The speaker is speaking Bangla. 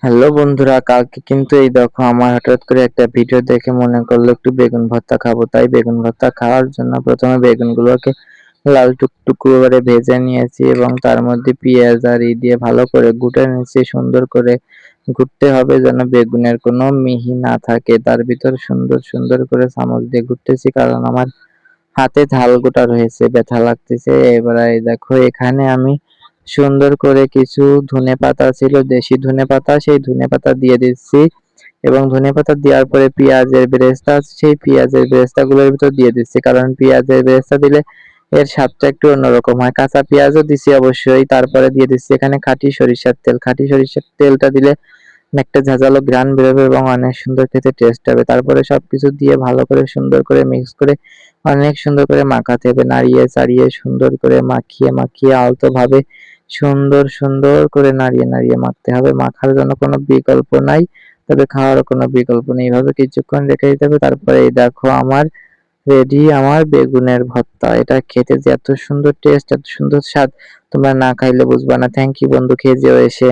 হ্যালো বন্ধুরা, কালকে কিন্তু এই দেখো আমার হঠাৎ করে একটা ভিডিও দেখে মনে করলো একটু বেগুন ভর্তা খাবো। তাই বেগুন ভর্তা খাওয়ার জন্য প্রথমে বেগুনগুলোকে লাল টুকটুক করে ভেজে নিয়েছি এবং তার মধ্যে পেঁয়াজ আর দিয়ে ভালো করে গুটে নিয়েছি। সুন্দর করে গুটতে হবে যেন বেগুনের কোনো মিহি না থাকে। তার ভিতর সুন্দর সুন্দর করে চামচ দিয়ে গুটতেছি, কারণ আমার হাতে ঝাল গোটা রয়েছে, ব্যথা লাগতেছে। এবারে এই দেখো এখানে আমি সুন্দর করে কিছু ধনেপাতা ছিল, দেশি ধনেপাতা, সেই ধনেপাতা দিয়ে দিচ্ছি এবং ধনেপাতা দেওয়ার পরে পেঁয়াজের বেরেস্তা আছে, সেই পেঁয়াজের বেরেস্তাগুলোর ভিতর দিয়ে দিচ্ছি, কারণ পেঁয়াজের বেরেস্তা দিলে এর স্বাদটা একটু অন্যরকম হয়। কাঁচা পেঁয়াজও দিছি অবশ্যই। তারপরে দিয়ে দিচ্ছি এখানে খাঁটি সরিষার তেল। খাঁটি সরিষার তেলটা দিলে একটা ঝাঁঝালো ঘ্রাণ বেরোবে এবং অনেক সুন্দর খেতে টেস্ট হবে। তারপরে সবকিছু দিয়ে ভালো করে সুন্দর করে মিক্স করে অনেক সুন্দর করে মাখাতে হবে, নাড়িয়ে চাড়িয়ে সুন্দর করে মাখিয়ে মাখিয়ে আলতোভাবে সুন্দর করে নাড়িয়ে নাড়িয়ে মাখতে হবে। মাখার জন্য কোনো বিকল্প নাই, তবে খাওয়ারও কোনো বিকল্প নেই। এভাবে কিছুক্ষণ রেখে দিতে হবে। তারপরে এই দেখো আমার রেডি আমার বেগুনের ভর্তা। এটা খেতে যে এত সুন্দর টেস্ট, এত সুন্দর স্বাদ, তোমরা না খাইলে বুঝবা না। থ্যাংক ইউ বন্ধু, খেয়ে যেও এসে।